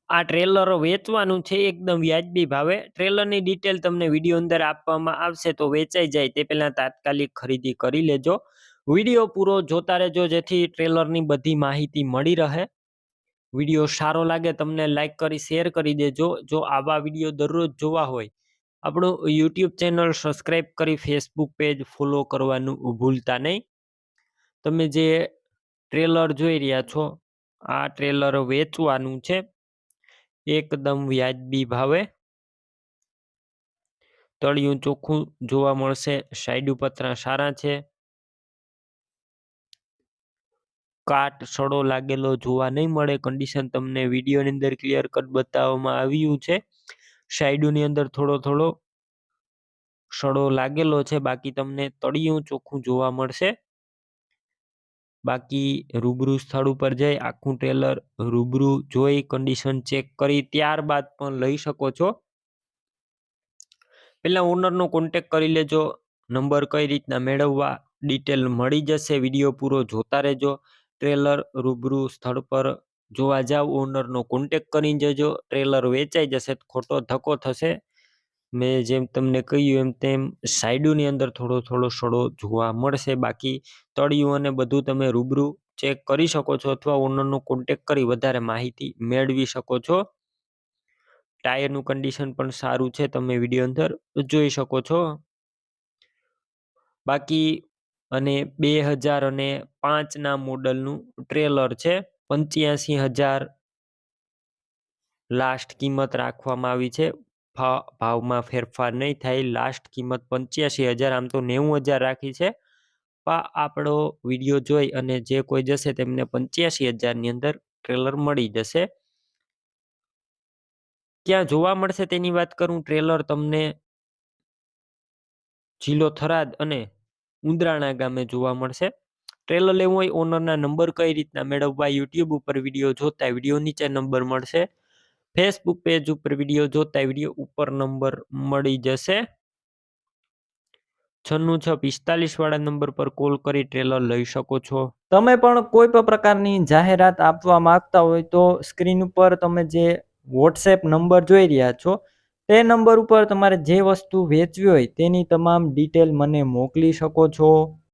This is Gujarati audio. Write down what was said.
આ ટ્રેલર વેચવાનું છે એકદમ વ્યાજબી ભાવે. ટ્રેલરની ડિટેલ તમને વિડીયો અંદર આપવામાં આવશે, તો વેચાઈ જાય તે પહેલા તાત્કાલિક ખરીદી કરી લેજો. વિડીયો પૂરો જોતા રહેજો જેથી ટ્રેલરની બધી માહિતી મળી રહે. વિડીયો સારો લાગે તમને લાઈક કરી શેર કરી દેજો. જો આવા વિડીયો દરરોજ જોવા હોય, આપણું યુટ્યુબ ચેનલ સબસ્ક્રાઈબ કરી ફેસબુક પેજ ફોલો કરવાનું ભૂલતા નહીં. તમે જે ટ્રેલર જોઈ રહ્યા છો, આ ટ્રેલર વેચવાનું છે એકદમ વ્યાજબી ભાવે. તળિયું ચોખ્ખું જોવા મળશે, સાઈડ પતરા સારા છે, કાટ સડો લાગેલો જોવા નહીં મળે. કન્ડિશન તમને વિડીયોની અંદર ક્લિયર કટ બતાવવામાં આવ્યું છે. સાઈડની અંદર થોડો સડો લાગેલો છે, બાકી તમને તળિયું ચોખ્ખું જોવા મળશે. બાકી રૂબરૂ સ્થળ ઉપર જઈ આખું ટ્રેલર રૂબરૂ જોઈ કન્ડિશન ચેક કરી ત્યારબાદ પણ લઈ શકો છો. પહેલા ઓનરનો કોન્ટેક કરી લેજો. નંબર કઈ રીતના મેળવવા ડિટેલ મળી જશે. વિડીયો પૂરો જોતા રહેજો. ટ્રેલર રૂબરૂ સ્થળ પર જોવા જાવ, ઓનરનો કોન્ટેક કરી જજો. ટ્રેલર વેચાઈ જશે, ખોટો ધક્કો થશે. મેં જેમ તમને કહ્યું એમ તેમ સાઈડોની અંદર થોડો સડો જોવા મળશે. બાકી તળિયું અને બધું તમે રૂબરૂ ચેક કરી શકો છો અથવા ઓનરનો કોન્ટેક કરી વધારે માહિતી મેળવી શકો છો. ટાયરનું કન્ડિશન પણ સારું છે, તમે વિડીયો અંદર જોઈ શકો છો. બાકી અને 2005ના મોડલનું ટ્રેલર છે. 85,000 લાસ્ટ કિંમત રાખવામાં આવી છે. ભાવમાં ફેરફાર નહીં થાય. લાસ્ટ કિંમત 85,000, આમ તો 90,000 રાખી છે. આપણો વિડીયો જોઈ અને જે કોઈ જશે તેમને 85,000ની અંદર ટ્રેલર મળી જશે. ક્યાં જોવા મળશે તેની વાત કરું. ટ્રેલર તમને જિલ્લો થરાદ અને ઉંદરાણા ગામે જોવા મળશે. ટ્રેલર લેવું હોય, ઓનરના નંબર કઈ રીતના મેળવવા, યુટ્યુબ ઉપર વિડીયો જોતા વિડીયો નીચે નંબર મળશે. ફેસબુક પેજ ઉપર વિડીયો જોતા વિડીયો ઉપર નંબર મળી જશે. 9645 વાળા નંબર પર કોલ કરી ટ્રેલર લઈ શકો છો. તમે પણ કોઈ પણ પ્રકારની જાહેરાત આપવા માંગતા હોય તો સ્ક્રીન ઉપર તમે જે વોટ્સએપ નંબર જોઈ રહ્યા છો તે નંબર ઉપર તમારે જે વસ્તુ વેચવી હોય તેની તમામ ડિટેલ મને મોકલી શકો છો.